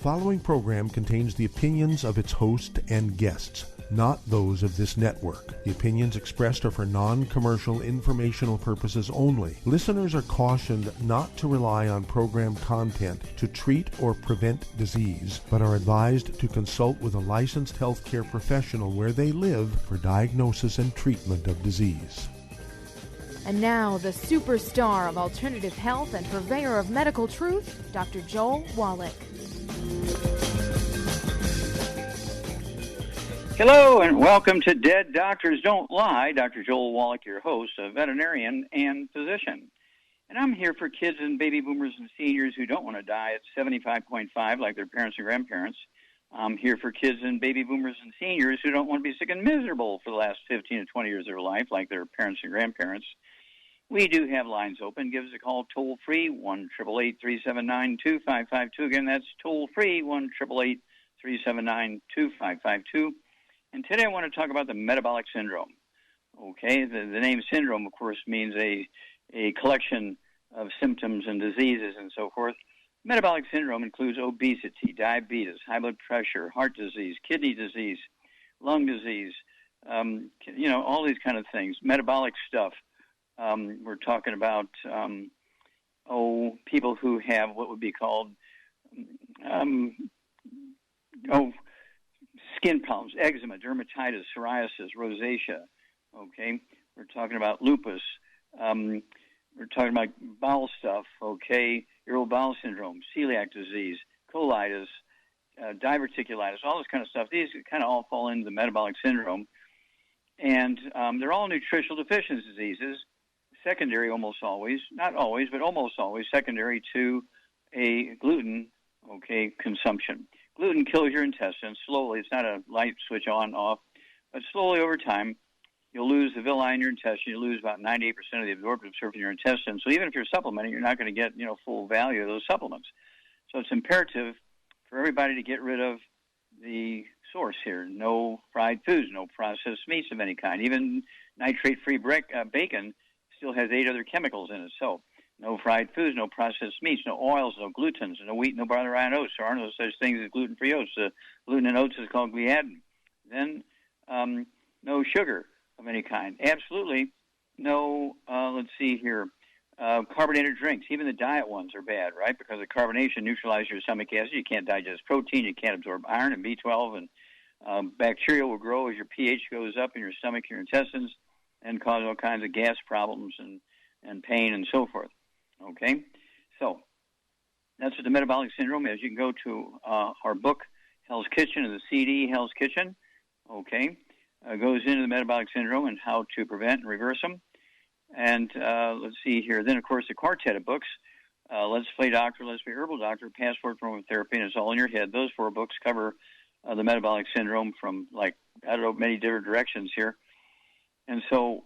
following program contains the opinions of its host and guests, not those of this network. The opinions expressed are for non-commercial informational purposes only. Listeners are cautioned not to rely on program content to treat or prevent disease, but are advised to consult with a licensed healthcare professional where they live for diagnosis and treatment of disease. And now, the superstar of alternative health and purveyor of medical truth, Dr. Joel Wallach. Hello, and welcome to Dead Doctors Don't Lie. Dr. Joel Wallach, your host, a veterinarian and physician. And I'm here for kids and baby boomers and seniors who don't want to die at 75.5 like their parents and grandparents. I'm here for kids and baby boomers and seniors who don't want to be sick and miserable for the last 15 to 20 years of their life like their parents and grandparents. We do have lines open. Give us a call toll-free, 1-888-379-2552. Again, that's toll-free, 1-888-379-2552. And today I want to talk about the metabolic syndrome. Okay, the name syndrome, of course, means a collection of symptoms and diseases and so forth. Metabolic syndrome includes obesity, diabetes, high blood pressure, heart disease, kidney disease, lung disease, all these kind of things, metabolic stuff. We're talking about, people who have what would be called, skin problems, eczema, dermatitis, psoriasis, rosacea. Okay, we're talking about lupus. We're talking about bowel stuff. Okay, irritable bowel syndrome, celiac disease, colitis, diverticulitis, all this kind of stuff. These kind of all fall into the metabolic syndrome, and they're all nutritional deficiency diseases. Secondary almost always, not always, but almost always secondary to a gluten, consumption. Gluten kills your intestines slowly. It's not a light switch on, off, but slowly over time, you'll lose the villi in your intestine. You lose about 98% of the absorptive surface in your intestine. So even if you're supplementing, you're not going to get, full value of those supplements. So it's imperative for everybody to get rid of the source here. No fried foods, no processed meats of any kind. Even nitrate-free bacon still has 8 other chemicals in it. So no fried foods, no processed meats, no oils, no glutens, no wheat, no barley, rye, and oats. There are no such things as gluten-free oats. Gluten in oats is called gliadin. Then no sugar of any kind. Absolutely no, carbonated drinks. Even the diet ones are bad, right? Because the carbonation neutralizes your stomach acid. You can't digest protein. You can't absorb iron and B12. And bacteria will grow as your pH goes up in your stomach, your intestines, and cause all kinds of gas problems and pain and so forth. Okay? So that's what the metabolic syndrome is. You can go to our book, Hell's Kitchen, or the CD, Hell's Kitchen. Okay? Goes into the metabolic syndrome and how to prevent and reverse them. And let's see here. Then, of course, the quartet of books, Let's Play Doctor, Let's Be Herbal Doctor, Passport for Aromatherapy, and It's All in Your Head. Those 4 books cover the metabolic syndrome from, many different directions here. And so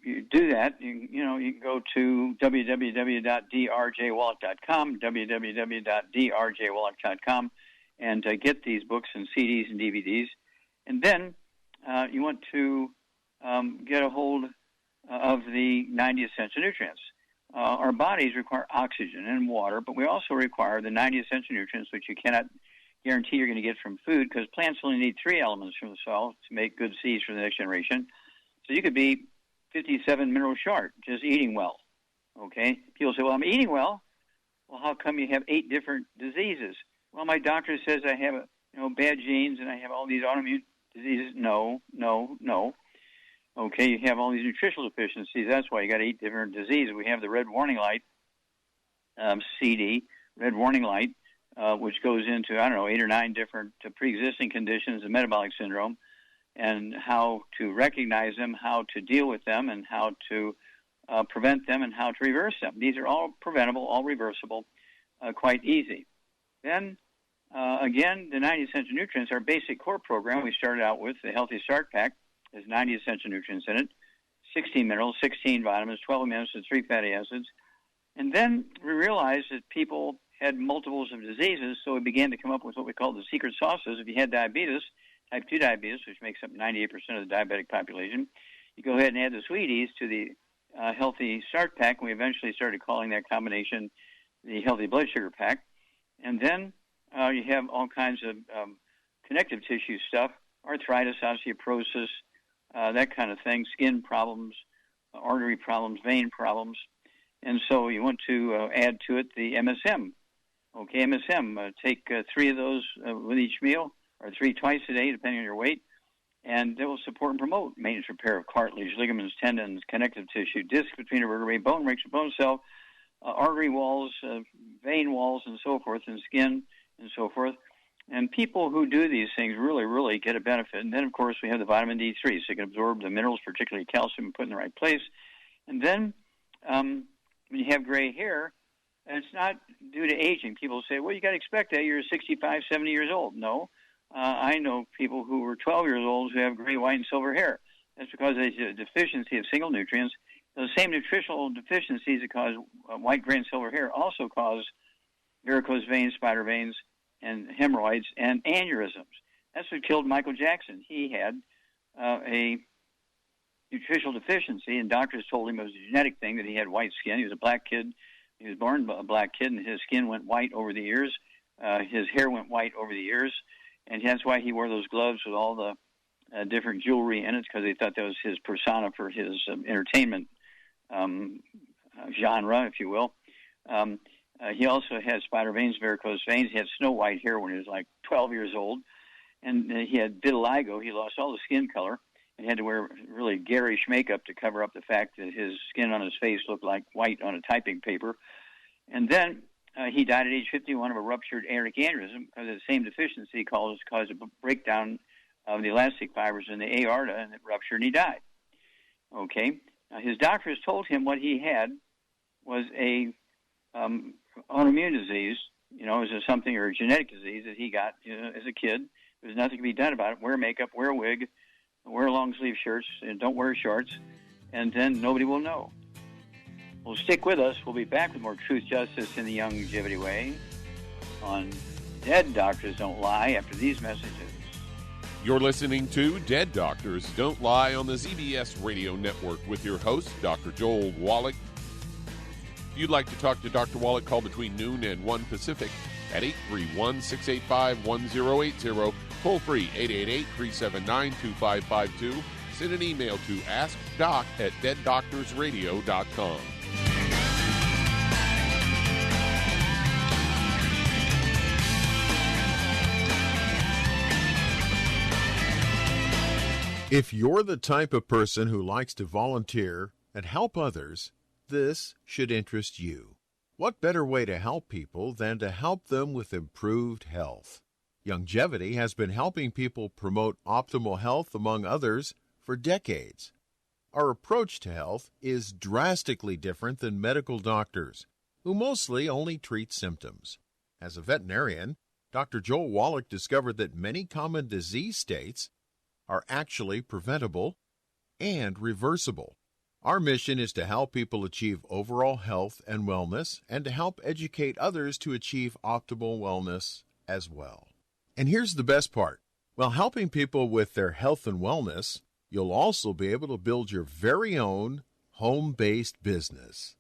you do that. You can go to www.drjwallach.com, www.drjwallach.com, and get these books and CDs and DVDs. And then you want to get a hold of the 90 essential nutrients. Our bodies require oxygen and water, but we also require the 90 essential nutrients, which you cannot guarantee you're going to get from food, because plants only need 3 elements from the soil to make good seeds for the next generation. So you could be 57 minerals short just eating well. Okay? People say, well, I'm eating well. Well, how come you have 8 different diseases? Well, my doctor says I have bad genes and I have all these autoimmune diseases. No. Okay, you have all these nutritional deficiencies. That's why you got 8 different diseases. We have the red warning light, CD, red warning light, which goes into, 8 or 9 different pre-existing conditions of metabolic syndrome, and how to recognize them, how to deal with them, and how to prevent them, and how to reverse them. These are all preventable, all reversible, quite easy. Then, again, the 90 essential nutrients, our basic core program we started out with, the Healthy Start Pack, has 90 essential nutrients in it, 16 minerals, 16 vitamins, 12 amino acids, 3 fatty acids. And then we realized that people had multiples of diseases, so we began to come up with what we call the secret sauces. If you had diabetes, type 2 diabetes, which makes up 98% of the diabetic population, you go ahead and add the sweeties to the Healthy Start Pack, and we eventually started calling that combination the Healthy Blood Sugar Pack. And then you have all kinds of connective tissue stuff, arthritis, osteoporosis, that kind of thing, skin problems, artery problems, vein problems. And so you want to add to it the MSM. Okay, MSM, take 3 of those with each meal, or 3 twice a day, depending on your weight, and they will support and promote maintenance repair of cartilage, ligaments, tendons, connective tissue, disc between the vertebrae, bone breaks, bone cell, artery walls, vein walls, and so forth, and skin, and so forth. And people who do these things really, really get a benefit. And then, of course, we have the vitamin D3, so you can absorb the minerals, particularly calcium, and put in the right place. And then when you have gray hair, and it's not due to aging. People say, well, you got to expect that. You're 65, 70 years old. No. I know people who were 12 years old who have gray, white, and silver hair. That's because there's a deficiency of single nutrients. Those same nutritional deficiencies that cause white, gray, and silver hair also cause varicose veins, spider veins, and hemorrhoids and aneurysms. That's what killed Michael Jackson. He had a nutritional deficiency, and doctors told him it was a genetic thing that he had white skin. He was a black kid. He was born a black kid, and his skin went white over the years. His hair went white over the years, and that's why he wore those gloves with all the different jewelry in it, because they thought that was his persona for his entertainment genre, if you will. He also had spider veins, varicose veins. He had snow white hair when he was like 12 years old, and he had vitiligo. He lost all the skin color and had to wear really garish makeup to cover up the fact that his skin on his face looked like white on a typing paper. And then he died at age 51 of a ruptured aortic aneurysm because of the same deficiency caused a breakdown of the elastic fibers in the aorta, and it ruptured, and he died. Okay. His doctors told him what he had was a autoimmune disease, it was something, or a genetic disease that he got as a kid. There's nothing to be done about it. Wear makeup, wear a wig, wear long sleeve shirts, and don't wear shorts, and then nobody will know. Well, stick with us. We'll be back with more Truth, Justice, in the Longevity Way on Dead Doctors Don't Lie after these messages. You're listening to Dead Doctors Don't Lie on the ZBS Radio Network with your host, Dr. Joel Wallach. If you'd like to talk to Dr. Wallach, call between noon and 1 Pacific at 831-685-1080, toll free 888-379-2552. Send an email to askdoc@deaddoctorsradio.com. If you're the type of person who likes to volunteer and help others, this should interest you. What better way to help people than to help them with improved health? Longevity has been helping people promote optimal health, among others, for decades. Our approach to health is drastically different than medical doctors, who mostly only treat symptoms. As a veterinarian, Dr. Joel Wallach discovered that many common disease states are actually preventable and reversible. Our mission is to help people achieve overall health and wellness, and to help educate others to achieve optimal wellness as well. And here's the best part. While helping people with their health and wellness, you'll also be able to build your very own home-based business.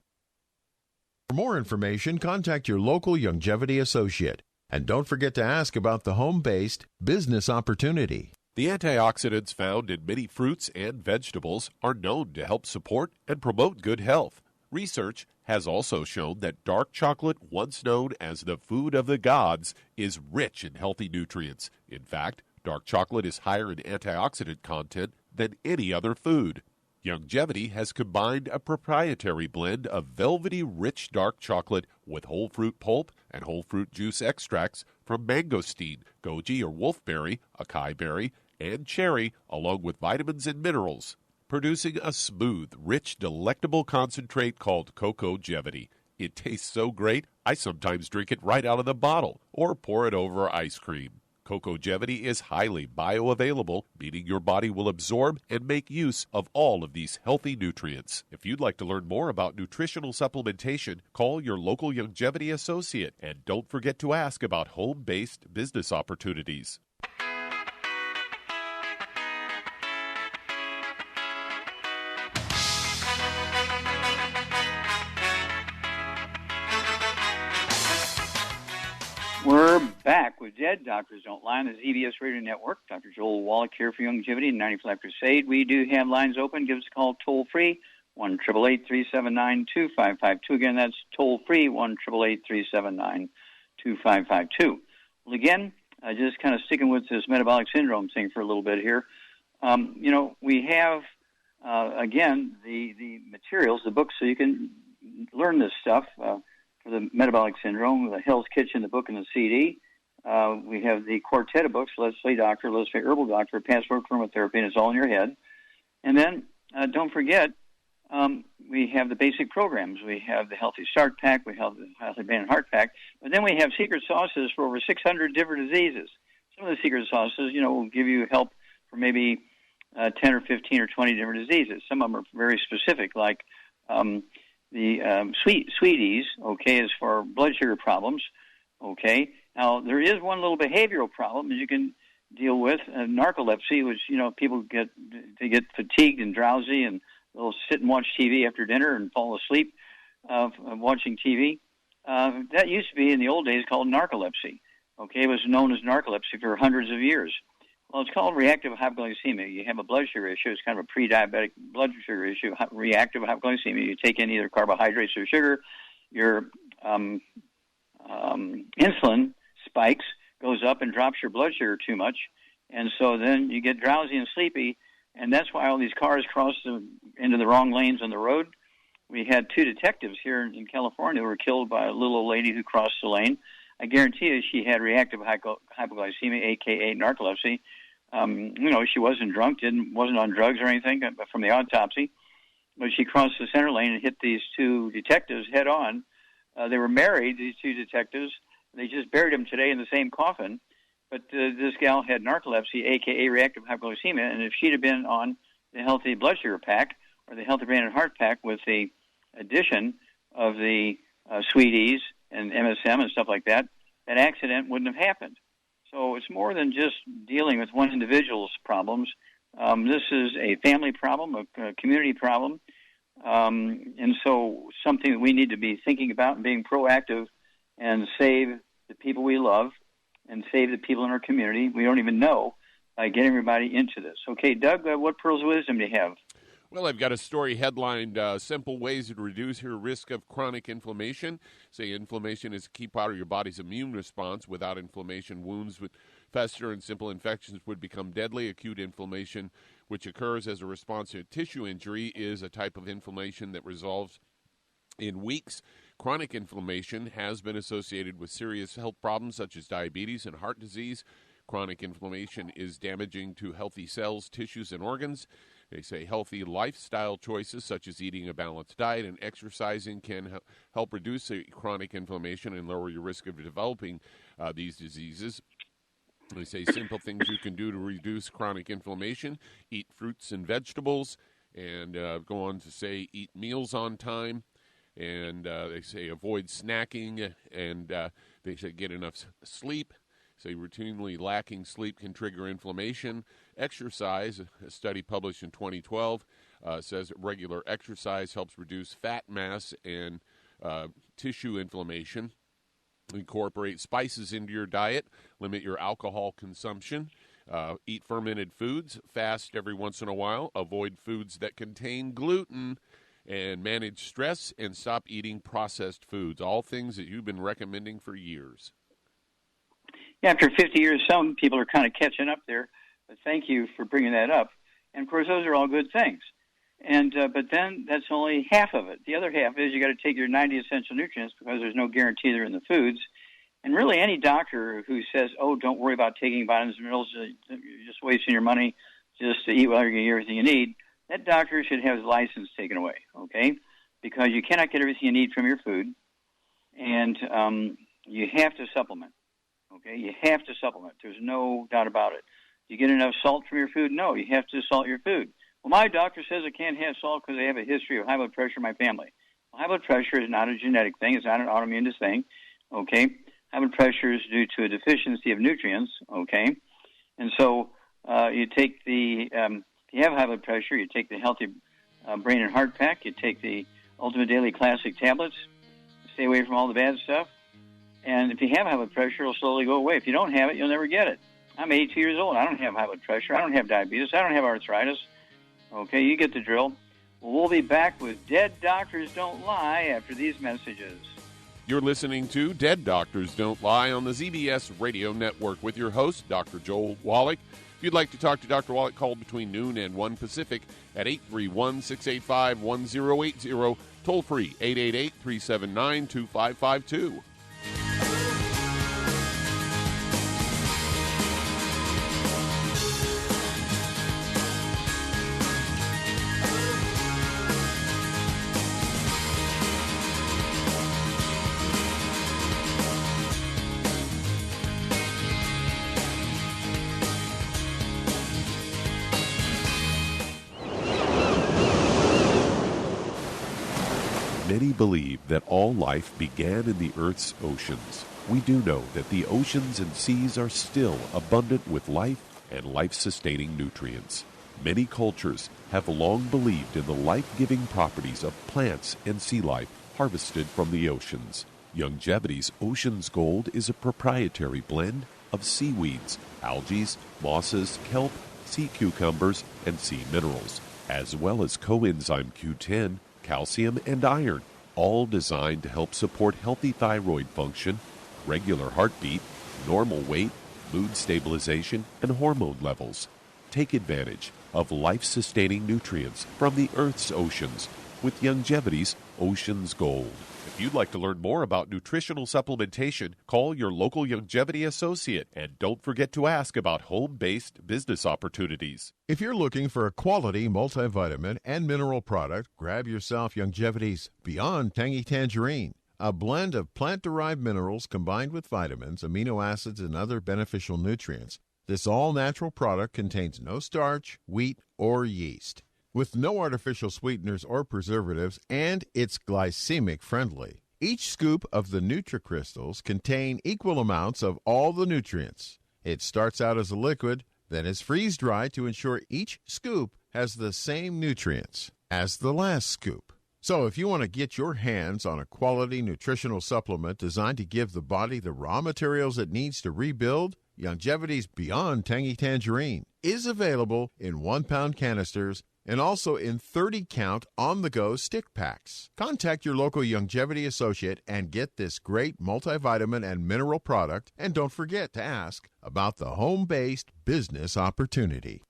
For more information, contact your local longevity associate. And don't forget to ask about the home-based business opportunity. The antioxidants found in many fruits and vegetables are known to help support and promote good health. Research has also shown that dark chocolate, once known as the food of the gods, is rich in healthy nutrients. In fact, dark chocolate is higher in antioxidant content than any other food. Longevity has combined a proprietary blend of velvety rich dark chocolate with whole fruit pulp and whole fruit juice extracts from mangosteen, goji or wolfberry, acai berry, and cherry, along with vitamins and minerals, producing a smooth, rich, delectable concentrate called Cocogevity. It tastes so great, I sometimes drink it right out of the bottle or pour it over ice cream. Cocogevity is highly bioavailable, meaning your body will absorb and make use of all of these healthy nutrients. If you'd like to learn more about nutritional supplementation, call your local longevity associate, and don't forget to ask about home-based business opportunities. We're back with Dead, Doctors Don't Lie on the ZBS Radio Network. Dr. Joel Wallach here for Longevity and 95 Crusade. We do have lines open. Give us a call toll-free, 1-888-379-2552. Again, that's toll-free, 1-888-379-2552. Well, again, just kind of sticking with this metabolic syndrome thing for a little bit here. We have, again, the materials, the books, so you can learn this stuff for the metabolic syndrome, the Hell's Kitchen, the book, and the CD. We have the quartet of books, Let's Play Doctor, Let's Play Herbal Doctor, Passport Chromotherapy, and it's all in your head. And then don't forget, we have the basic programs. We have the Healthy Start Pack, we have the Healthy Brain and Heart Pack, but then we have secret sauces for over 600 different diseases. Some of the secret sauces, will give you help for maybe 10 or 15 or 20 different diseases. Some of them are very specific, like the Sweeties, okay, is for blood sugar problems, okay. Now, there is one little behavioral problem that you can deal with, narcolepsy, which, people get fatigued and drowsy, and they'll sit and watch TV after dinner and fall asleep watching TV. That used to be, in the old days, called narcolepsy, okay. It was known as narcolepsy for hundreds of years. Well, it's called reactive hypoglycemia. You have a blood sugar issue. It's kind of a pre-diabetic blood sugar issue, reactive hypoglycemia. You take in either carbohydrates or sugar. Your insulin spikes, goes up and drops your blood sugar too much. And so then you get drowsy and sleepy. And that's why all these cars cross into the wrong lanes on the road. We had 2 detectives here in California who were killed by a little old lady who crossed the lane. I guarantee you she had reactive hypoglycemia, a.k.a. narcolepsy. She wasn't drunk, wasn't on drugs or anything from the autopsy, but she crossed the center lane and hit these 2 detectives head on. They were married, these 2 detectives. They just buried them today in the same coffin. But this gal had narcolepsy, a.k.a. reactive hypoglycemia, and if she'd have been on the Healthy Blood Sugar Pack or the Healthy Brain and Heart Pack with the addition of the Sweeties and MSM and stuff like that, that accident wouldn't have happened. So it's more than just dealing with one individual's problems. This is a family problem, a community problem, and so something that we need to be thinking about and being proactive and save the people we love and save the people in our community we don't even know by getting everybody into this. Okay, Doug, what pearls of wisdom do you have? Well, I've got a story headlined, Simple Ways to Reduce Your Risk of Chronic Inflammation. Say inflammation is a key part of your body's immune response. Without inflammation, wounds would fester and simple infections would become deadly. Acute inflammation, which occurs as a response to a tissue injury, is a type of inflammation that resolves in weeks. Chronic inflammation has been associated with serious health problems such as diabetes and heart disease. Chronic inflammation is damaging to healthy cells, tissues, and organs. They say healthy lifestyle choices such as eating a balanced diet and exercising can help reduce chronic inflammation and lower your risk of developing these diseases. They say simple things you can do to reduce chronic inflammation: eat fruits and vegetables, and go on to say eat meals on time. And they say avoid snacking, and they say get enough sleep. Say routinely lacking sleep can trigger inflammation. Exercise, a study published in 2012, says regular exercise helps reduce fat mass and tissue inflammation. Incorporate spices into your diet. Limit your alcohol consumption. Eat fermented foods. Fast every once in a while. Avoid foods that contain gluten. And manage stress and stop eating processed foods. All things that you've been recommending for years. Yeah, after 50 years, some people are kind of catching up there, but thank you for bringing that up. And, of course, those are all good things. And but then that's only half of it. The other half is you got to take your 90 essential nutrients because there's no guarantee they're in the foods. And really any doctor who says, oh, don't worry about taking vitamins and minerals, you're just wasting your money just to eat well, you're going to get everything you need, that doctor should have his license taken away, okay? Because you cannot get everything you need from your food, and you have to supplement, okay? You have to supplement. There's no doubt about it. Do you get enough salt from your food? No, you have to salt your food. Well, my doctor says I can't have salt because I have a history of high blood pressure in my family. Well, high blood pressure is not a genetic thing. It's not an autoimmune thing, okay? High blood pressure is due to a deficiency of nutrients, okay? And so you take the, if you have high blood pressure, you take the Healthy Brain and Heart Pack, you take the Ultimate Daily Classic tablets, stay away from all the bad stuff, And if you have high blood pressure, it'll slowly go away. If you don't have it, you'll never get it. I'm 82 years old. I don't have high blood pressure. I don't have diabetes. I don't have arthritis. Okay, you get the drill. Well, we'll be back with Dead Doctors Don't Lie after these messages. You're listening to Dead Doctors Don't Lie on the ZBS Radio Network with your host, Dr. Joel Wallach. If you'd like to talk to Dr. Wallach, call between noon and 1 Pacific at 831-685-1080, toll free 888-379-2552. Many believe that all life began in the Earth's oceans. We do know that the oceans and seas are still abundant with life and life-sustaining nutrients. Many cultures have long believed in the life-giving properties of plants and sea life harvested from the oceans. Youngevity's Ocean's Gold is a proprietary blend of seaweeds, algae, mosses, kelp, sea cucumbers, and sea minerals, as well as coenzyme Q10, calcium, and iron, all designed to help support healthy thyroid function, regular heartbeat, normal weight, mood stabilization, and hormone levels. Take advantage of life-sustaining nutrients from the Earth's oceans with Youngevity's Ocean's Gold. If you'd like to learn more about nutritional supplementation, call your local Youngevity associate, and don't forget to ask about home-based business opportunities. If you're looking for a quality multivitamin and mineral product, grab yourself Youngevity's Beyond Tangy Tangerine, a blend of plant-derived minerals combined with vitamins, amino acids, and other beneficial nutrients. This all-natural product contains no starch, wheat, or yeast, with no artificial sweeteners or preservatives, and it's glycemic friendly. Each scoop of the NutriCrystals contain equal amounts of all the nutrients. It starts out as a liquid, then is freeze-dried to ensure each scoop has the same nutrients as the last scoop. So if you want to get your hands on a quality nutritional supplement designed to give the body the raw materials it needs to rebuild, Youngevity's Beyond Tangy Tangerine is available in 1-pound canisters and also in 30-count on-the-go stick packs. Contact your local Youngevity associate and get this great multivitamin and mineral product, and don't forget to ask about the home-based business opportunity.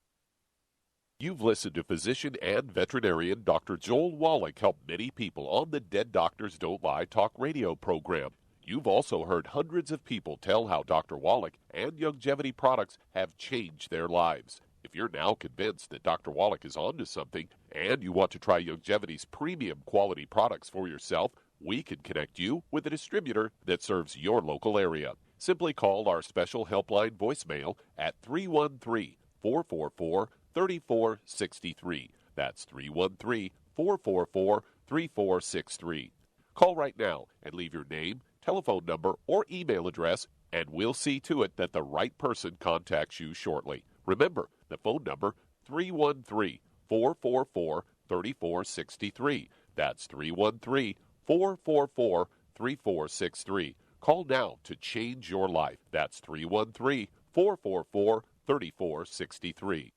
You've listened to physician and veterinarian Dr. Joel Wallach help many people on the Dead Doctors Don't Lie talk radio program. You've also heard hundreds of people tell how Dr. Wallach and Youngevity products have changed their lives. If you're now convinced that Dr. Wallach is onto something and you want to try Youngevity's premium quality products for yourself, we can connect you with a distributor that serves your local area. Simply call our special helpline voicemail at 313-444-3463. That's 313-444-3463. Call right now and leave your name, telephone number, or email address, and we'll see to it that the right person contacts you shortly. Remember, the phone number, 313-444-3463. That's 313-444-3463. Call now to change your life. That's 313-444-3463.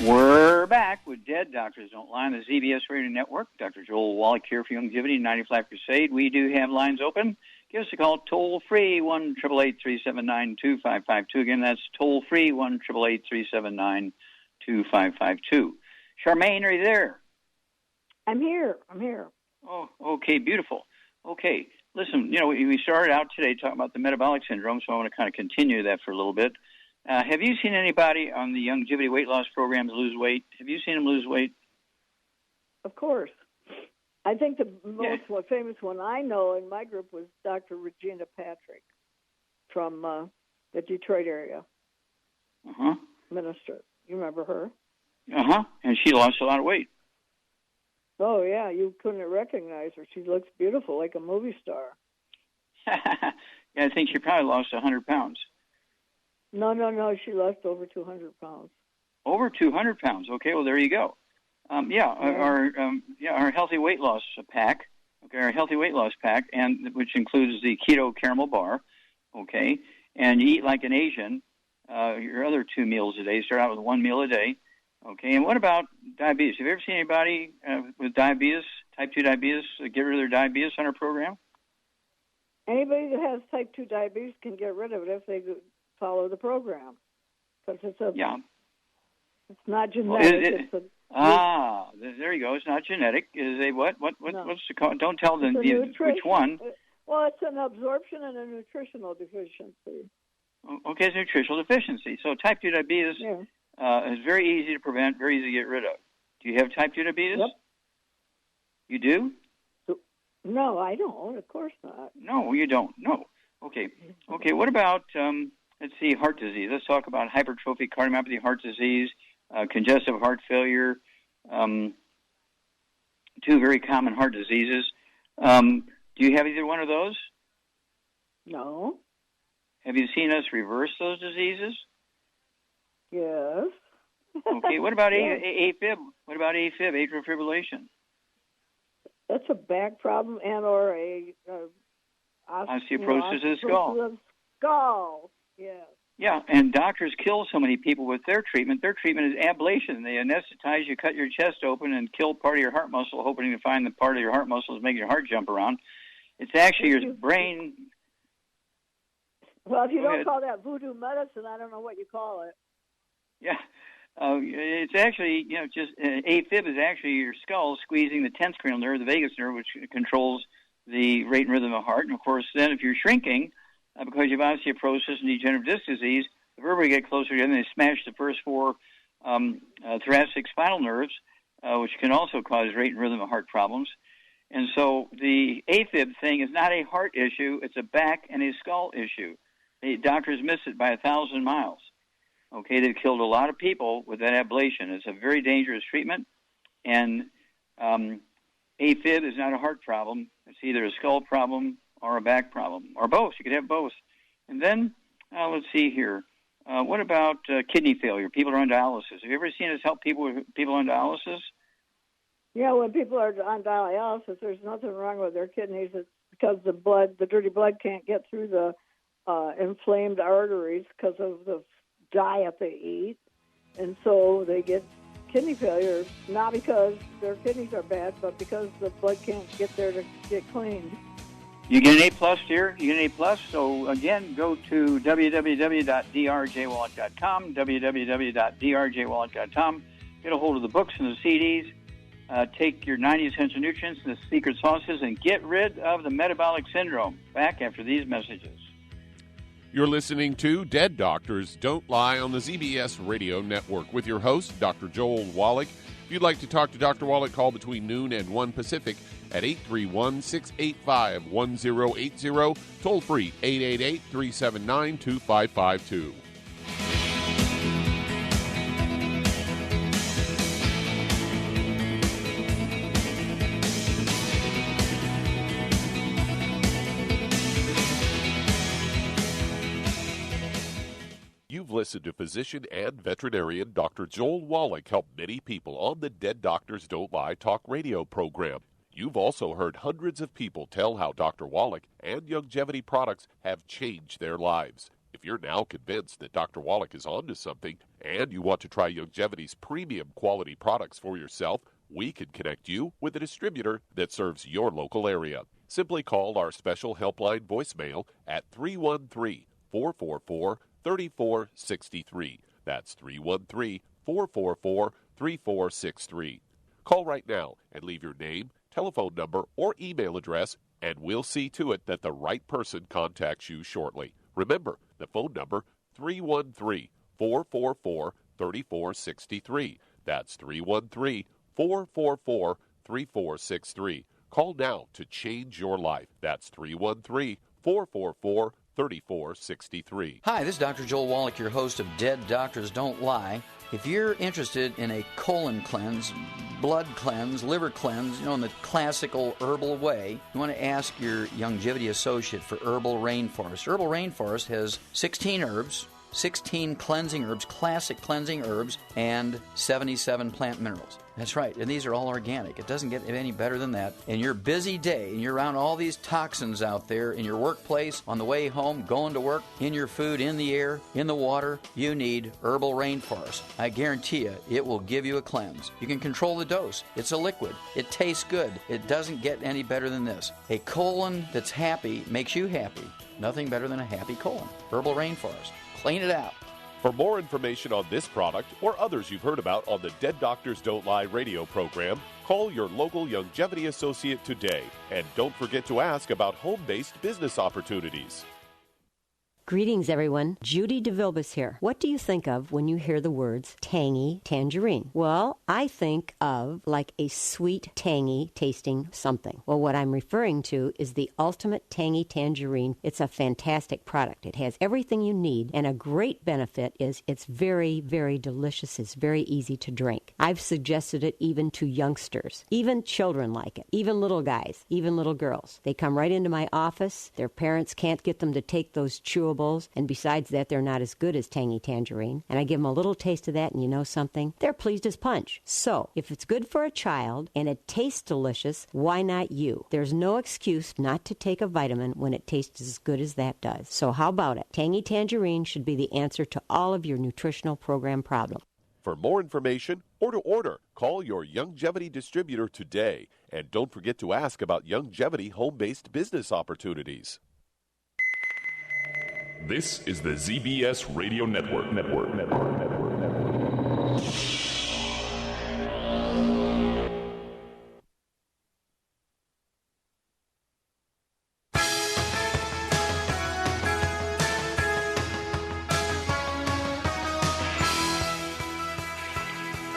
We're back with Dead Doctors Don't Lie on the ZBS Radio Network. Dr. Joel Wallach here for Youngevity 95 Crusade. We do have lines open. Give us a call toll-free, 1-888-379-2552. Again, that's toll-free, 1-888-379-2552. Charmaine, are you there? I'm here. Oh, okay, beautiful. Okay, listen, we started out today talking about the metabolic syndrome, so I want to kind of continue that for a little bit. Have you seen anybody on the Youngevity weight loss programs lose weight? Have you seen them lose weight? Of course. I think the most famous one I know in my group was Dr. Regina Patrick from the Detroit area. Uh-huh. Minister. You remember her? Uh-huh. And she lost a lot of weight. Oh, yeah. You couldn't recognize her. She looks beautiful, like a movie star. Yeah, I think she probably lost 100 pounds. No. She lost over 200 pounds. Over 200 pounds. Okay, well, there you go. Our healthy weight loss pack. Okay, our healthy weight loss pack, and which includes the keto caramel bar. Okay, and you eat like an Asian. Your other 2 meals a day. Start out with 1 meal a day. Okay, and what about diabetes? Have you ever seen anybody with diabetes, type 2 diabetes, get rid of their diabetes on our program? Anybody that has type 2 diabetes can get rid of it if they follow the program. Because it's not genetic. There you go. It's not genetic. Is a what? What's the call? Don't tell them which one. Well, it's an absorption and a nutritional deficiency. Okay, it's nutritional deficiency. So type 2 diabetes is very easy to prevent, very easy to get rid of. Do you have type 2 diabetes? Yep. You do? No, I don't. Of course not. No, you don't. No. Okay. What about, let's see, heart disease. Let's talk about hypertrophic cardiomyopathy, heart disease, congestive heart failure, 2 very common heart diseases. Do you have either one of those? No. Have you seen us reverse those diseases? Yes. Okay, what about AFib? What about AFib, atrial fibrillation? That's a back problem and or a osteoporosis of the skull. Skull, yes. Yeah, and doctors kill so many people with their treatment. Their treatment is ablation. They anesthetize you, cut your chest open, and kill part of your heart muscle, hoping to find the part of your heart muscle is making your heart jump around. It's actually your brain. Well, if you don't call that voodoo medicine, I don't know what you call it. Yeah. It's actually, just AFib is actually your skull squeezing the 10th cranial nerve, the vagus nerve, which controls the rate and rhythm of the heart. And, of course, then if you're shrinking because you have osteoporosis and degenerative disc disease, the vertebrae get closer together and they smash the first 4 thoracic spinal nerves, which can also cause rate and rhythm of heart problems. And so the AFib thing is not a heart issue. It's a back and a skull issue. The doctors miss it by 1,000 miles. Okay, they've killed a lot of people with that ablation. It's a very dangerous treatment, and AFib is not a heart problem. It's either a skull problem or a back problem, or both. You could have both. And then, let's see here. What about kidney failure? People are on dialysis. Have you ever seen us help people on dialysis? Yeah, when people are on dialysis, there's nothing wrong with their kidneys. It's because the dirty blood can't get through the inflamed arteries because of the diet they eat, and so they get kidney failure, not because their kidneys are bad, but because the blood can't get there to get cleaned. You get an A+, dear. You get an A+. So, again, go to www.drjwallach.com, www.drjwallach.com. Get a hold of the books and the CDs. Take your 90 essential nutrients and the secret sauces and get rid of the metabolic syndrome. Back after these messages. You're listening to Dead Doctors Don't Lie on the ZBS Radio Network with your host, Dr. Joel Wallach. If you'd like to talk to Dr. Wallach, call between noon and 1 Pacific at 831-685-1080, toll free 888-379-2552. You've listened to physician and veterinarian Dr. Joel Wallach help many people on the Dead Doctors Don't Lie talk radio program. You've also heard hundreds of people tell how Dr. Wallach and Youngevity products have changed their lives. If you're now convinced that Dr. Wallach is onto something and you want to try Youngevity's premium quality products for yourself, we can connect you with a distributor that serves your local area. Simply call our special helpline voicemail at 313-444-3463. That's 313-444-3463. Call right now and leave your name, telephone number, or email address, and we'll see to it that the right person contacts you shortly. Remember, the phone number, 313-444-3463. That's 313-444-3463. Call now to change your life. That's 313-444-3463. Hi, this is Dr. Joel Wallach, your host of Dead Doctors Don't Lie. If you're interested in a colon cleanse, blood cleanse, liver cleanse, in the classical herbal way, you want to ask your Youngevity associate for Herbal Rainforest. Herbal Rainforest has 16 herbs, 16 cleansing herbs, classic cleansing herbs, and 77 plant minerals. That's right, and these are all organic. It doesn't get any better than that. In your busy day, and you're around all these toxins out there, in your workplace, on the way home, going to work, in your food, in the air, in the water, you need Herbal Rainforest. I guarantee you, it will give you a cleanse. You can control the dose. It's a liquid. It tastes good. It doesn't get any better than this. A colon that's happy makes you happy. Nothing better than a happy colon. Herbal Rainforest. Clean it out. For more information on this product or others you've heard about on the Dead Doctors Don't Lie radio program, call your local Longevity associate today. And don't forget to ask about home-based business opportunities. Greetings, everyone. Judy DeVilbus here. What do you think of when you hear the words tangy tangerine? Well, I think of like a sweet, tangy tasting something. Well, what I'm referring to is the ultimate tangy tangerine. It's a fantastic product. It has everything you need, and a great benefit is it's very, very delicious. It's very easy to drink. I've suggested it even to youngsters. Even children like it. Even little guys. Even little girls. They come right into my office. Their parents can't get them to take those chewables, and besides that, they're not as good as tangy tangerine. And I give them a little taste of that, and you know something? They're pleased as punch. So, if it's good for a child and it tastes delicious, why not you? There's no excuse not to take a vitamin when it tastes as good as that does. So how about it? Tangy tangerine should be the answer to all of your nutritional program problems. For more information or to order, call your Longevity distributor today. And don't forget to ask about Longevity home-based business opportunities. This is the ZBS Radio Network.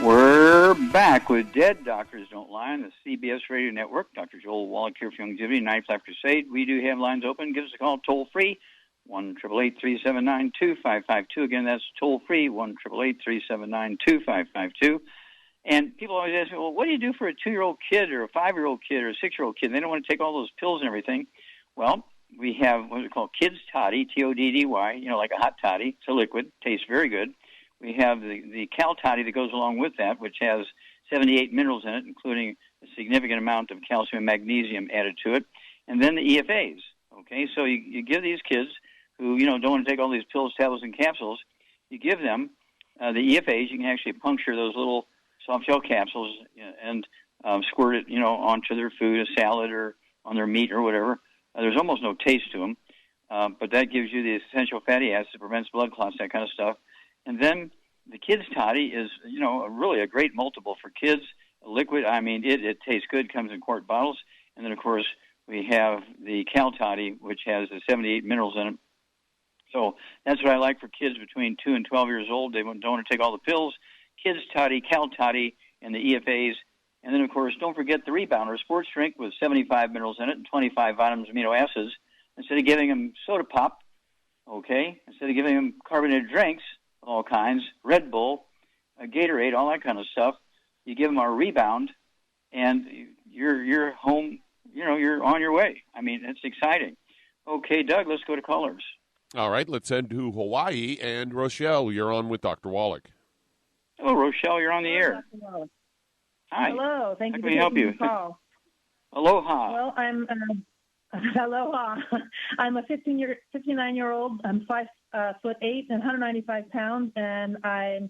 We're back with Dead Doctors Don't Lie on the CBS Radio Network. Dr. Joel Wallach here for Longevity, 9th Life Crusade. We do have lines open. Give us a call toll-free, 1-888-379-2552. Again, that's toll-free, 1-888-379-2552. And people always ask me, well, what do you do for a 2-year-old kid or a 5-year-old kid or a 6-year-old kid? They don't want to take all those pills and everything. Well, we have what is called Kids Toddy, Toddy, like a hot toddy. It's a liquid. Tastes very good. We have the Cal Toddy that goes along with that, which has 78 minerals in it, including a significant amount of calcium and magnesium added to it. And then the EFAs. Okay, so you give these kids who, don't want to take all these pills, tablets, and capsules, you give them the EFAs. You can actually puncture those little soft gel capsules and squirt it, onto their food, a salad, or on their meat or whatever. There's almost no taste to them, but that gives you the essential fatty acids, prevents blood clots, that kind of stuff. And then the Kids Toddy is, really a great multiple for kids. A liquid, it tastes good, comes in quart bottles. And then, of course, we have the Cal Toddy, which has the 78 minerals in it. So that's what I like for kids between 2 and 12 years old. They don't want to take all the pills. Kids Toddy, Cal Toddy, and the EFAs. And then, of course, don't forget the Rebounder, sports drink with 75 minerals in it and 25 vitamins, amino acids. Instead of giving them soda pop, instead of giving them carbonated drinks of all kinds, Red Bull, Gatorade, all that kind of stuff, you give them our Rebound, and you're home, you're on your way. It's exciting. Okay, Doug, let's go to callers. All right, let's head to Hawaii. And Rochelle, you're on with Dr. Wallach. Hello, Rochelle, you're on the air. Hi. Hello, thank you for help taking you? the call. Aloha. Well, aloha. I'm a 59-year-old. I'm 5'8" and 195 pounds, and I'm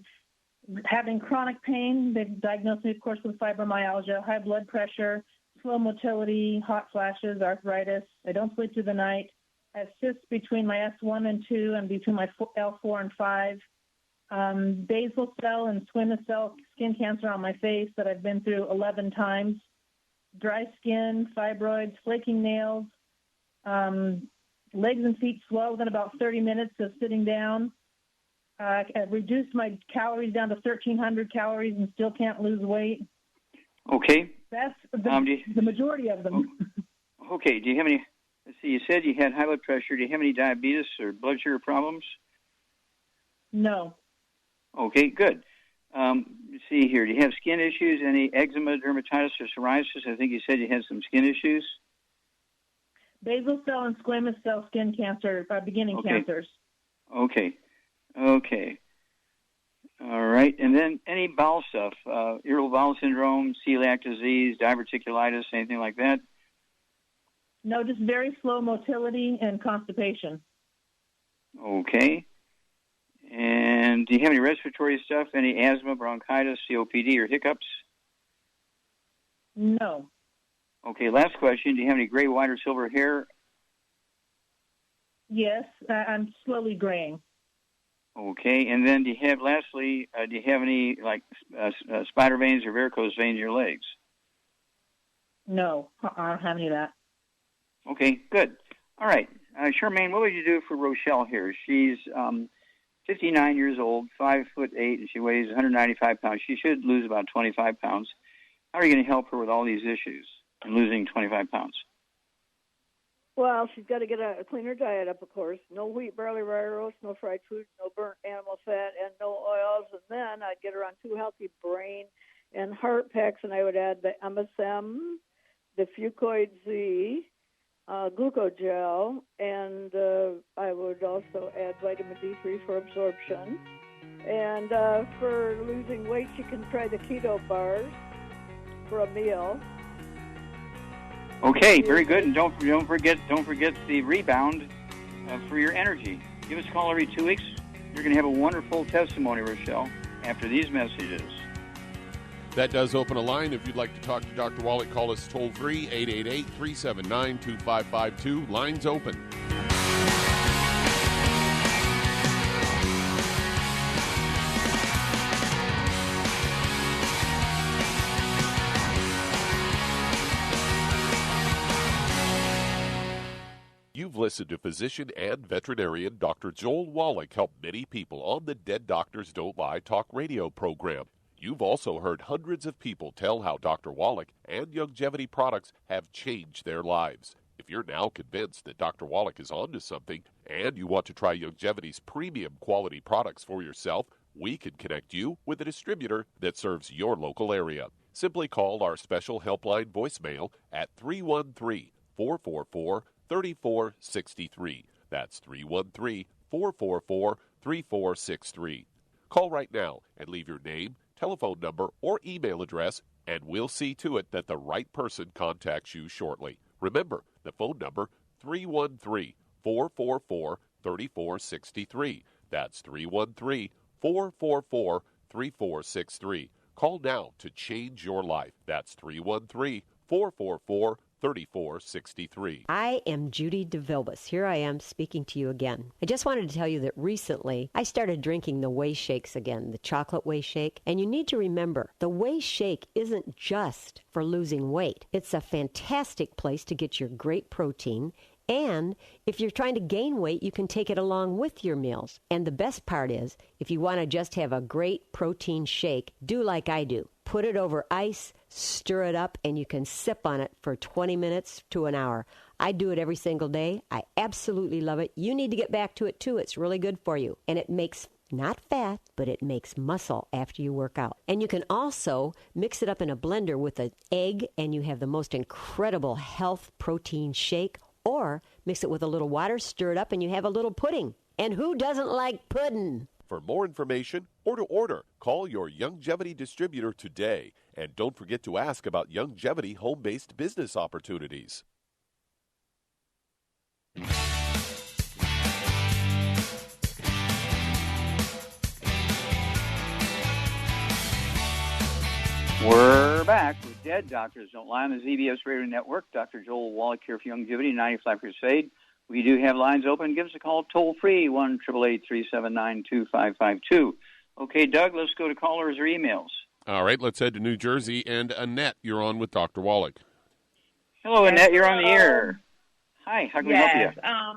having chronic pain. They've diagnosed me, of course, with fibromyalgia, high blood pressure, slow motility, hot flashes, arthritis. I don't sleep through the night. I have cysts between my S1 and 2 and between my L4 and 5. Basal cell and squamous cell skin cancer on my face that I've been through 11 times. Dry skin, fibroids, flaking nails, legs and feet swell within about 30 minutes of sitting down. I've reduced my calories down to 1,300 calories and still can't lose weight. Okay. That's the majority of them. Okay. Do you have any? Let's see. You said you had high blood pressure. Do you have any diabetes or blood sugar problems? No. Okay. Good. Let's see here. Do you have skin issues? Any eczema, dermatitis, or psoriasis? I think you said you had some skin issues. Basal cell and squamous cell skin cancer, beginning cancers. Okay. Okay. All right. And then any bowel stuff, irritable bowel syndrome, celiac disease, diverticulitis, anything like that? No, just very slow motility and constipation. Okay. And do you have any respiratory stuff, any asthma, bronchitis, COPD, or hiccups? No. Okay, last question. Do you have any gray, white, or silver hair? Yes, I'm slowly graying. Okay, and then do you have any, like, spider veins or varicose veins in your legs? No, I don't have any of that. Okay, good. All right. Charmaine, what would you do for Rochelle here? She's 59 years old, 5'8", and she weighs 195 pounds. She should lose about 25 pounds. How are you going to help her with all these issues and losing 25 pounds? Well, she's got to get a cleaner diet up, of course. No wheat, barley, rye roast, no fried food, no burnt animal fat, and no oils. And then I'd get her on 2 healthy brain and heart packs, and I would add the MSM, the Fucoid Z, glucogel, and I would also add vitamin D3 for absorption. And for losing weight, she can try the keto bars for a meal. Okay, very good. And don't forget the rebound for your energy. Give us a call every 2 weeks. You're going to have a wonderful testimony, Rochelle, after these messages. That does open a line. If you'd like to talk to Dr. Wallach, call us toll-free, 888-379-2552. Lines open. You've listened to physician and veterinarian Dr. Joel Wallach help many people on the Dead Doctors Don't Lie talk radio program. You've also heard hundreds of people tell how Dr. Wallach and Youngevity products have changed their lives. If you're now convinced that Dr. Wallach is onto something and you want to try Youngevity's premium quality products for yourself, we can connect you with a distributor that serves your local area. Simply call our special helpline voicemail at 313-444-3463. That's 313-444-3463. Call right now and leave your name, telephone number, or email address, and we'll see to it that the right person contacts you shortly. Remember, the phone number, 313-444-3463. That's 313-444-3463. Call now to change your life. That's 313-444-3463. I am Judy DeVilbus. Here I am speaking to you again. I just wanted to tell you that recently I started drinking the Whey Shakes again, the chocolate Whey Shake. And you need to remember, the Whey Shake isn't just for losing weight. It's a fantastic place to get your great protein. And if you're trying to gain weight, you can take it along with your meals. And the best part is, if you want to just have a great protein shake, do like I do. Put it over ice, stir it up, and you can sip on it for 20 minutes to an hour. I do it every single day. I absolutely love it. You need to get back to it, too. It's really good for you. And it makes not fat, but it makes muscle after you work out. And you can also mix it up in a blender with an egg, and you have the most incredible health protein shake. Or mix it with a little water, stir it up, and you have a little pudding. And who doesn't like pudding? For more information or to order, call your Youngevity distributor today. And don't forget to ask about Youngevity home-based business opportunities. We're back with Dead Doctors Don't Lie on the ZBS Radio Network. Dr. Joel Wallach here for Youngevity, 95 Crusade. We do have lines open. Give us a call toll-free, 1-888-379-2552. Okay, Doug, let's go to callers or emails. All right, let's head to New Jersey. And Annette, you're on with Dr. Wallach. Hello, Annette. You're on the air. Hi, how can we help you? All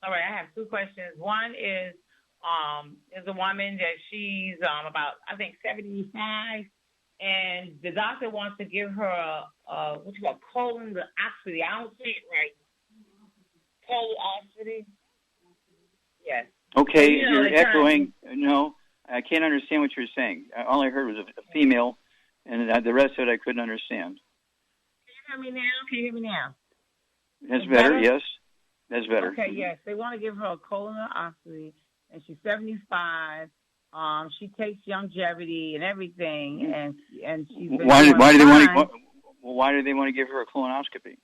right, I have two questions. One is a woman that she's about, I think, 75, and the doctor wants to give her a colon oxide. I don't see it right. Colon oxide. Yes. Okay, you're echoing. No, I can't understand what you're saying. All I heard was a female, and the rest of it I couldn't understand. Can you hear me now? That's better, yes. That's better. Okay, yes. They want to give her a colonoscopy, and she's 75. She takes longevity and everything, and she's been why do they fine. why do they want to give her a colonoscopy?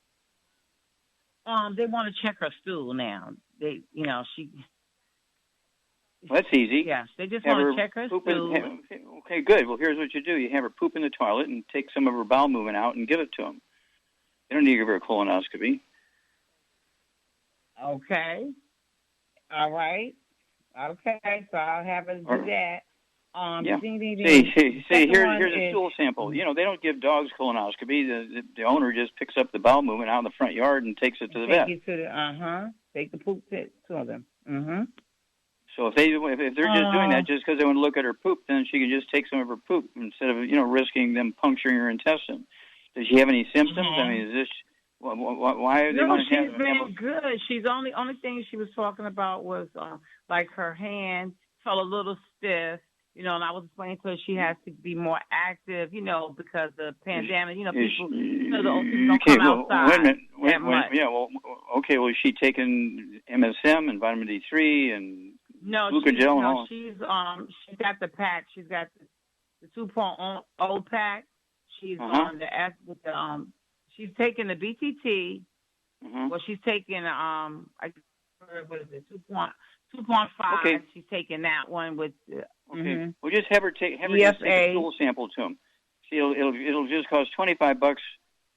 They want to check her stool now. They, she. Well, that's easy. Yes, they just want to check her stool. Okay, good. Well, here's what you do: you have her poop in the toilet and take some of her bowel movement out and give it to them. You don't need to give her a colonoscopy. Okay. All right. Okay, so I'll have her do that. Yeah. See, here's a stool sample. They don't give dogs colonoscopy. The owner just picks up the bowel movement out in the front yard and takes it to the vet. Take the poop to them. So if they're just doing that just because they want to look at her poop, then she can just take some of her poop instead of risking them puncturing her intestine. Does she have any symptoms? I mean, is this why do they want to have? She's been good. She's only thing she was talking about was like her hand felt a little stiff. And I was explaining to her she has to be more active, because of the pandemic. People, the old people don't come outside. Wait a minute. Yeah, well, okay. Well, is she taking MSM and vitamin D3 and glucogel and all? She's got the pack. She's got the 2.0 pack. She's on the with the she's taking the BTT. Well, she's taking what is it? 2.5. Okay. She's taking that one with. Okay. Well, just have her take a stool sample to him. See, it'll just cost $25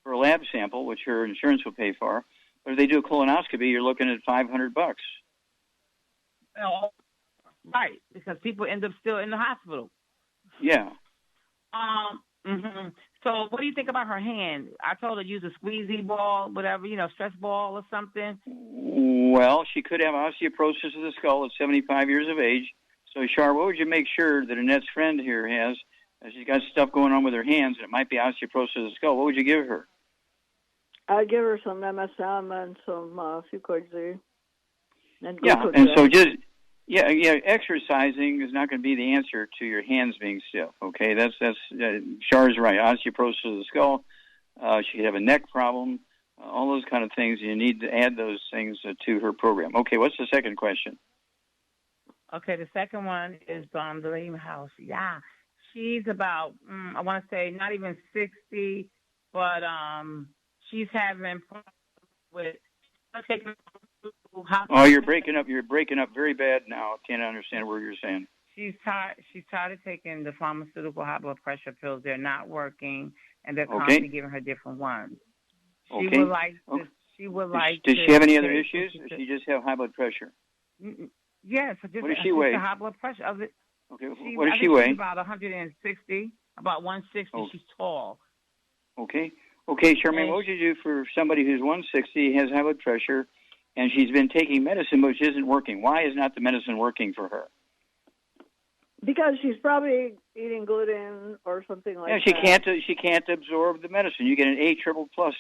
for a lab sample, which her insurance will pay for. But if they do a colonoscopy, you're looking at $500. Oh, right, because people end up still in the hospital. Yeah. So what do you think about her hand? I told her to use a squeezy ball, whatever, stress ball or something. Well, she could have osteoporosis of the skull at 75 years of age. So, Char, what would you make sure that Annette's friend here has? She's got stuff going on with her hands, and it might be osteoporosis of the skull. What would you give her? I'd give her some MSM and some Fucoid Z. And so exercising is not going to be the answer to your hands being stiff. Okay, that's Char's right. Osteoporosis of the skull. She could have a neck problem. All those kind of things. You need to add those things to her program. Okay, what's the second question? Okay, the second one is the lady house. Yeah, she's about I want to say not even 60, but she's having problems with taking. Oh, you're breaking up. You're breaking up very bad now. I can't understand what you're saying. She's tired of taking the pharmaceutical high blood pressure pills. They're not working, and they're constantly giving her different ones. She would like. Does she have any other issues? Or does she just have high blood pressure? Yes. What does she weigh? High blood pressure. Okay. What does she weigh? She's about 160. About 160. Oh. She's tall. Okay, Charmaine. What would you do for somebody who's 160, has high blood pressure, and she's been taking medicine which isn't working? Why is not the medicine working for her? Because she's probably eating gluten or something like that. Yeah, she can't absorb the medicine. You get an A+++,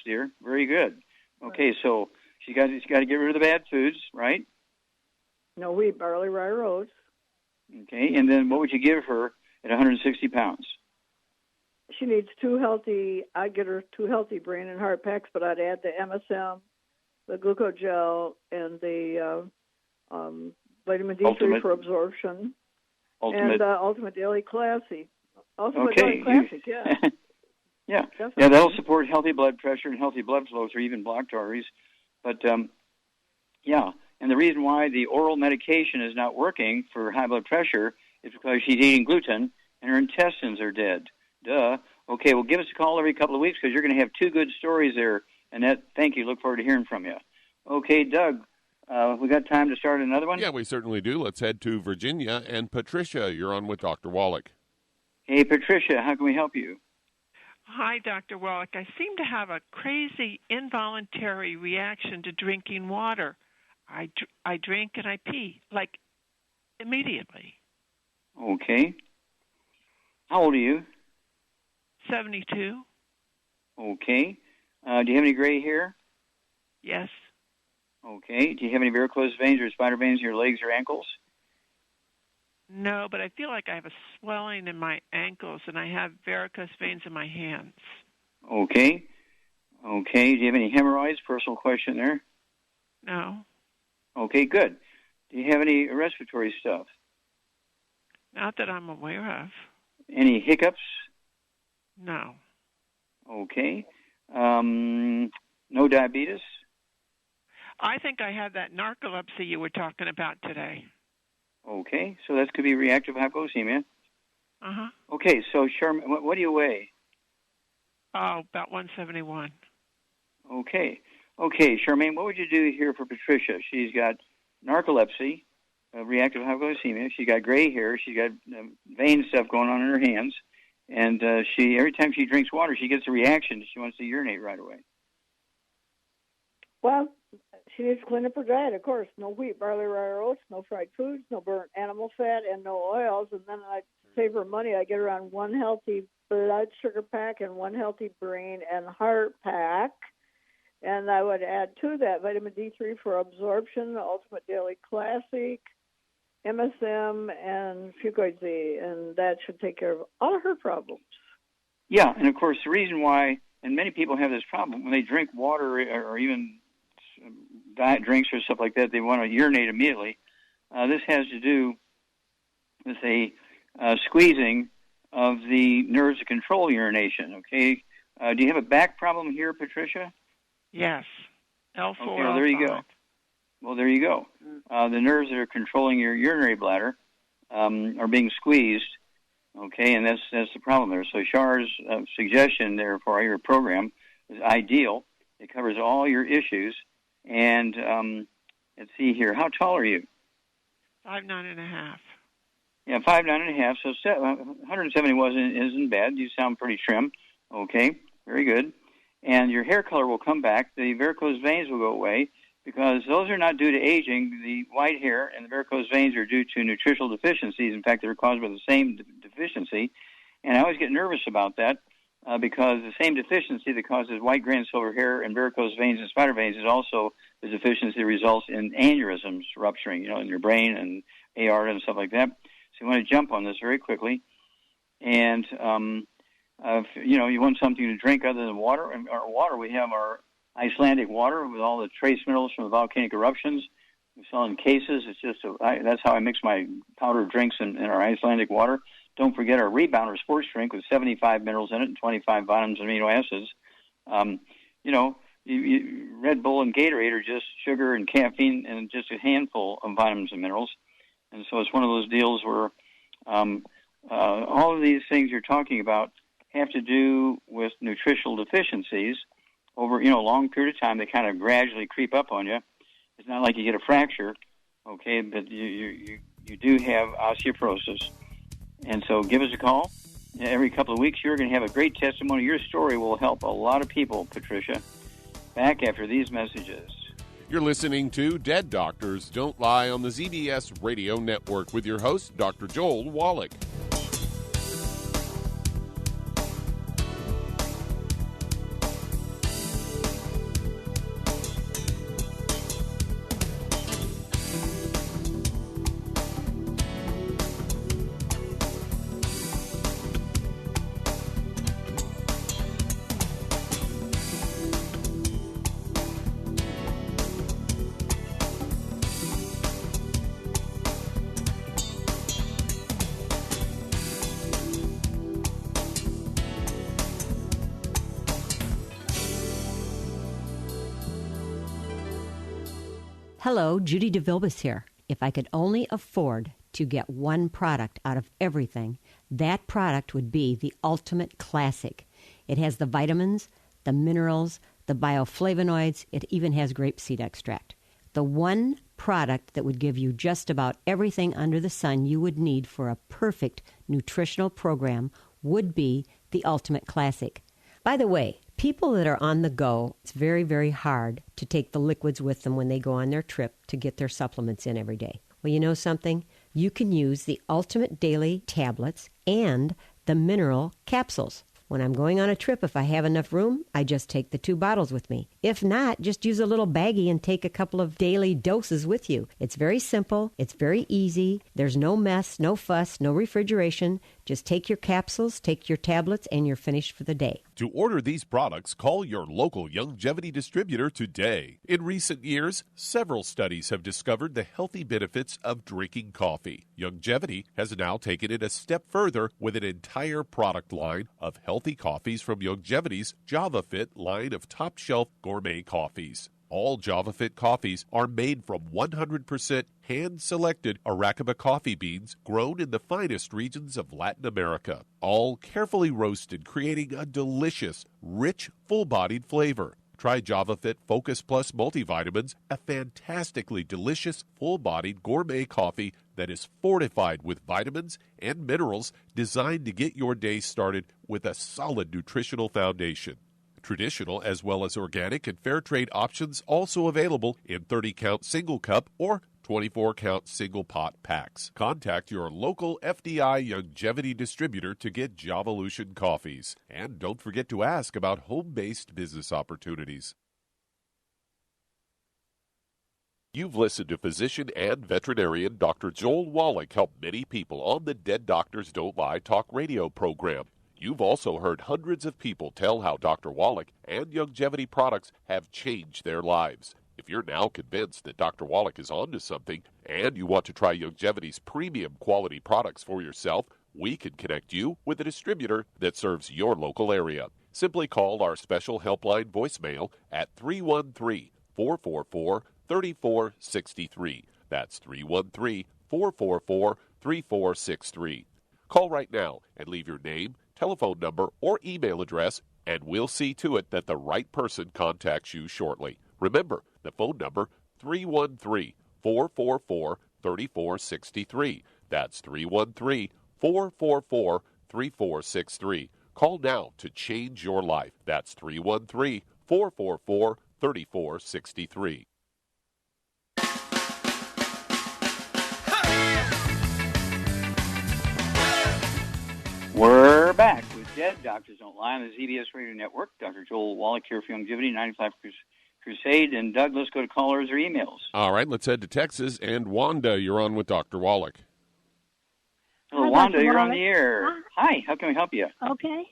dear. Very good. Okay, so she's got to get rid of the bad foods, right? No wheat, barley, rye, oats. Okay, and then what would you give her at 160 pounds? She needs I'd get her 2 healthy brain and heart packs, but I'd add the MSM, the glucogel, and the vitamin D3 for absorption. And Ultimate Daily Classic. Daily Classic, yeah. Yeah, that'll support healthy blood pressure and healthy blood flow through even blocked arteries. But, and the reason why the oral medication is not working for high blood pressure is because she's eating gluten and her intestines are dead. Duh. Okay, well, give us a call every couple of weeks because you're going to have 2 good stories there. Annette, thank you. Look forward to hearing from you. Okay, Doug, we got time to start another one? Yeah, we certainly do. Let's head to Virginia. And Patricia, you're on with Dr. Wallach. Hey, Patricia, how can we help you? Hi, Dr. Wallach. I seem to have a crazy involuntary reaction to drinking water. I drink and I pee, like, immediately. Okay. How old are you? 72. Okay. Do you have any gray hair? Yes. Okay. Do you have any varicose veins or spider veins in your legs or ankles? No, but I feel like I have a swelling in my ankles, and I have varicose veins in my hands. Okay. Do you have any hemorrhoids? Personal question there. No. Okay, good. Do you have any respiratory stuff? Not that I'm aware of. Any hiccups? No. Okay. No diabetes? I think I had that narcolepsy you were talking about today. Okay, so that could be reactive hypoglycemia. Uh-huh. Okay, so Charmaine, what do you weigh? Oh, about 171. Okay, Charmaine, what would you do here for Patricia? She's got narcolepsy, reactive hypoglycemia. She's got gray hair. She's got vein stuff going on in her hands. And every time she drinks water, she gets a reaction. She wants to urinate right away. Well, she needs to clean up her diet, of course. No wheat, barley, rye, or oats, no fried foods, no burnt animal fat, and no oils. And then I save her money. I get her on one healthy blood sugar pack and one healthy brain and heart pack. And I would add to that vitamin D3 for absorption, the Ultimate Daily Classic, MSM, and Fucoid Z. And that should take care of all of her problems. Yeah, and of course, the reason why, and many people have this problem, when they drink water or even diet drinks or stuff like that, they want to urinate immediately. This has to do with a squeezing of the nerves that control urination, okay? Do you have a back problem here, Patricia? Yes. L4, okay, well, there you go. Well, there you go. The nerves that are controlling your urinary bladder are being squeezed, okay, and that's the problem there. So Char's suggestion there for your program is ideal. It covers all your issues. And let's see here. How tall are you? 5'9.5". Yeah, 5'9.5". So 170 isn't bad. You sound pretty trim. Okay, very good. And your hair color will come back. The varicose veins will go away because those are not due to aging. The white hair and the varicose veins are due to nutritional deficiencies. In fact, they're caused by the same deficiency. And I always get nervous about that because the same deficiency that causes white grain silver hair and varicose veins and spider veins is also the deficiency that results in aneurysms rupturing, in your brain and aorta and stuff like that. So you want to jump on this very quickly. And if you want something to drink other than water, we have our Icelandic water with all the trace minerals from the volcanic eruptions. We sell in cases. It's just that's how I mix my powdered drinks in our Icelandic water. Don't forget our Rebounder sports drink with 75 minerals in it and 25 vitamins and amino acids. Red Bull and Gatorade are just sugar and caffeine and just a handful of vitamins and minerals. And so it's one of those deals where all of these things you're talking about have to do with nutritional deficiencies over, a long period of time. They kind of gradually creep up on you. It's not like you get a fracture, okay, but you do have osteoporosis. And so give us a call. Every couple of weeks, you're going to have a great testimony. Your story will help a lot of people, Patricia. Back after these messages. You're listening to Dead Doctors Don't Lie on the ZBS Radio Network with your host, Dr. Joel Wallach. Hello, Judy DeVilbus here. If I could only afford to get one product out of everything, that product would be the Ultimate Classic. It has the vitamins, the minerals, the bioflavonoids. It even has grapeseed extract. The one product that would give you just about everything under the sun you would need for a perfect nutritional program would be the Ultimate Classic. By the way, people that are on the go, it's very, very hard to take the liquids with them when they go on their trip to get their supplements in every day. Well, you know something? You can use the Ultimate Daily tablets and the mineral capsules. When I'm going on a trip, if I have enough room, I just take the 2 bottles with me. If not, just use a little baggie and take a couple of daily doses with you. It's very simple. It's very easy. There's no mess, no fuss, no refrigeration. Just take your capsules, take your tablets, and you're finished for the day. To order these products, call your local Youngevity distributor today. In recent years, several studies have discovered the healthy benefits of drinking coffee. Youngevity has now taken it a step further with an entire product line of healthy coffees from Youngevity's JavaFit line of top-shelf gourmet coffees. All JavaFit coffees are made from 100% hand-selected Arabica coffee beans grown in the finest regions of Latin America, all carefully roasted, creating a delicious, rich, full-bodied flavor. Try JavaFit Focus Plus multivitamins, a fantastically delicious, full-bodied gourmet coffee that is fortified with vitamins and minerals designed to get your day started with a solid nutritional foundation. Traditional as well as organic and fair trade options also available in 30-count single cup or 24-count single pot packs. Contact your local FDI Youngevity distributor to get Javalution coffees. And don't forget to ask about home-based business opportunities. You've listened to physician and veterinarian Dr. Joel Wallach help many people on the Dead Doctors Don't Lie talk radio program. You've also heard hundreds of people tell how Dr. Wallach and Youngevity products have changed their lives. If you're now convinced that Dr. Wallach is onto something and you want to try Youngevity's premium quality products for yourself, we can connect you with a distributor that serves your local area. Simply call our special helpline voicemail at 313-444-3463. That's 313-444-3463. Call right now and leave your name, telephone number, or email address, and we'll see to it that the right person contacts you shortly. Remember, the phone number, 313-444-3463. That's 313-444-3463. Call now to change your life. That's 313-444-3463. We're back with Dead Doctors Don't Lie on the ZBS Radio Network. Dr. Joel Wallach here for Youngevity, 95 Crusade. And Doug, let's go to callers or emails. All right, let's head to Texas. And Wanda, you're on with Dr. Wallach. Hello, Hi, Wanda, Dr. you're Wallach. on the air. Hi, how can we help you? Okay.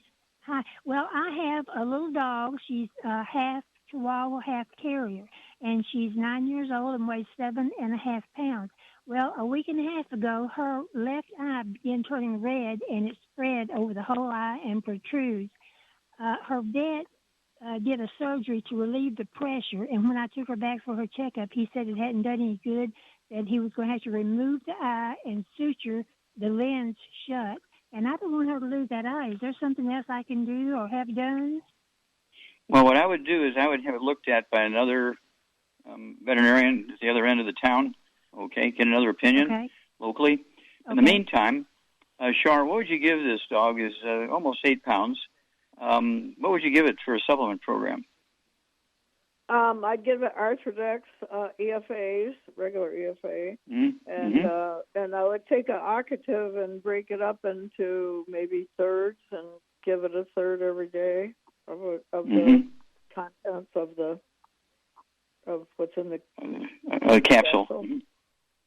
Hi. Well, I have a little dog. She's half Chihuahua, half Terrier, and she's 9 years old and weighs 7.5 pounds. Well, a week and a half ago, her left eye began turning red, and it spread over the whole eye and protrudes. Her vet did a surgery to relieve the pressure, and when I took her back for her checkup, he said it hadn't done any good, that he was going to have to remove the eye and suture the lens shut. And I don't want her to lose that eye. Is there something else I can do or have done? Well, what I would do is I would have it looked at by another veterinarian at the other end of the town. Okay, get another opinion locally. In the meantime, Shar, what would you give this dog? Is almost 8 pounds. What would you give it for a supplement program? I'd give it Arthrodex, EFAs, regular EFA, and I would take an octative and break it up into maybe thirds and give it a third every day of the contents of what's in the capsule.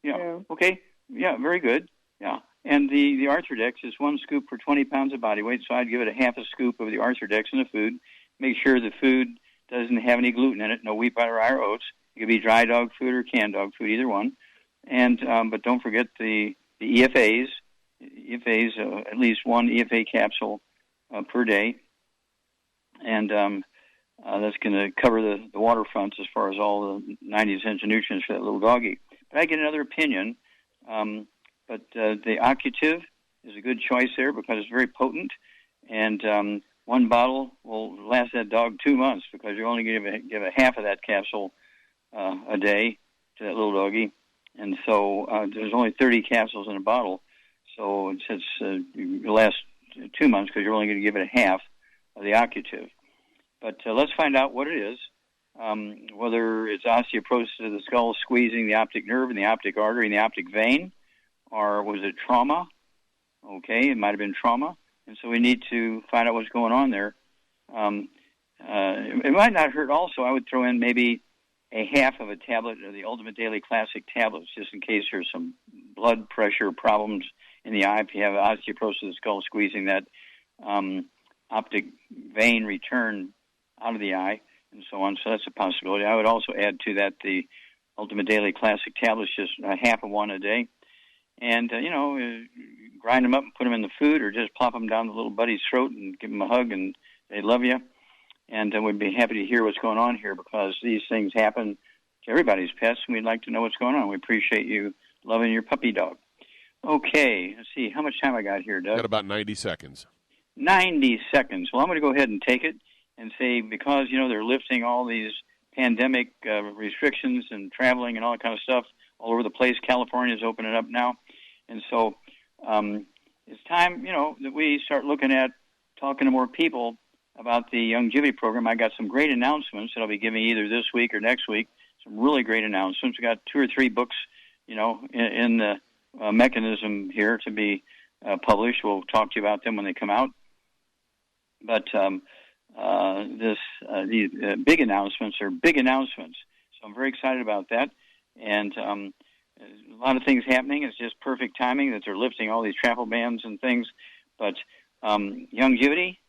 Yeah. Okay. Yeah. Very good. Yeah. And the Arthrodex is 1 scoop for 20 pounds of body weight. So I'd give it a half a scoop of the Arthrodex in the food. Make sure the food doesn't have any gluten in it. No wheat, butter, rye, or oats. It could be dry dog food or canned dog food, either one. And but don't forget the EFAs. EFAs, at least 1 EFA capsule per day. And that's going to cover the waterfronts as far as all the 90 essential nutrients for that little doggy. But I get another opinion. But the octative is a good choice there because it's very potent. And 1 bottle will last that dog 2 months because you're only going to give a half of that capsule a day to that little doggy. And so there's only 30 capsules in a bottle. So it'll last 2 months because you're only going to give it a half of the octative. But let's find out what it is, whether it's osteoporosis of the skull squeezing the optic nerve and the optic artery and the optic vein, or was it trauma? Okay, it might have been trauma. And so we need to find out what's going on there. it might not hurt also. I would throw in maybe a half of a tablet of the Ultimate Daily Classic tablets, just in case there's some blood pressure problems in the eye. If you have osteoporosis of the skull, squeezing that optic vein return out of the eye, and so on. So that's a possibility. I would also add to that the Ultimate Daily Classic tablets, just half of one a day. And, grind them up and put them in the food, or just plop them down the little buddy's throat and give them a hug, and they love you. And we'd be happy to hear what's going on here, because these things happen to everybody's pets, and we'd like to know what's going on. We appreciate you loving your puppy dog. Okay, let's see. How much time I got here, Doug? Got about 90 seconds. 90 seconds. Well, I'm going to go ahead and take it and say, because, they're lifting all these pandemic restrictions and traveling and all that kind of stuff all over the place. California's opening up now. And so it's time, that we start looking at talking to more people about the Longevity program. I got some great announcements that I'll be giving either this week or next week. Some really great announcements. We got 2 or 3 books, in the mechanism here to be published. We'll talk to you about them when they come out. But these big announcements are big announcements. So I'm very excited about that. And a lot of things happening. It's just perfect timing that they're lifting all these travel bans and things. But Longevity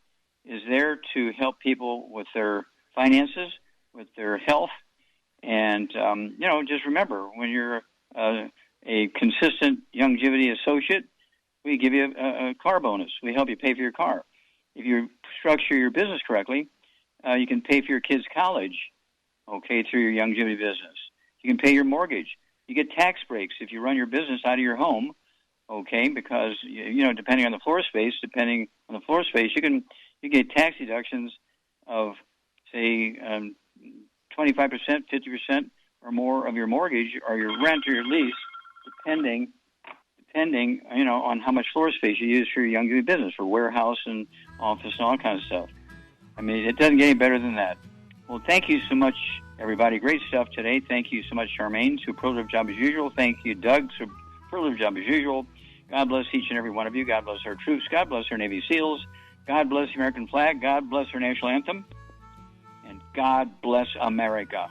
is there to help people with their finances, with their health. And, just remember, when you're a consistent Longevity associate, we give you a car bonus. We help you pay for your car. If you structure your business correctly, you can pay for your kids' college, through your Longevity business. You can pay your mortgage. You get tax breaks if you run your business out of your home, because, depending on the floor space, you get tax deductions of, say, 25%, 50% or more of your mortgage or your rent or your lease, depending, on how much floor space you use for your Longevity business, for warehouse and office and all that kind of stuff. I mean, it doesn't get any better than that. Well, thank you so much, everybody. Great stuff today. Thank you so much, Charmaine. Superlative job as usual. Thank you, Doug. Superlative job as usual. God bless each and every one of you. God bless our troops. God bless our Navy SEALs. God bless the American flag. God bless our national anthem. And God bless America.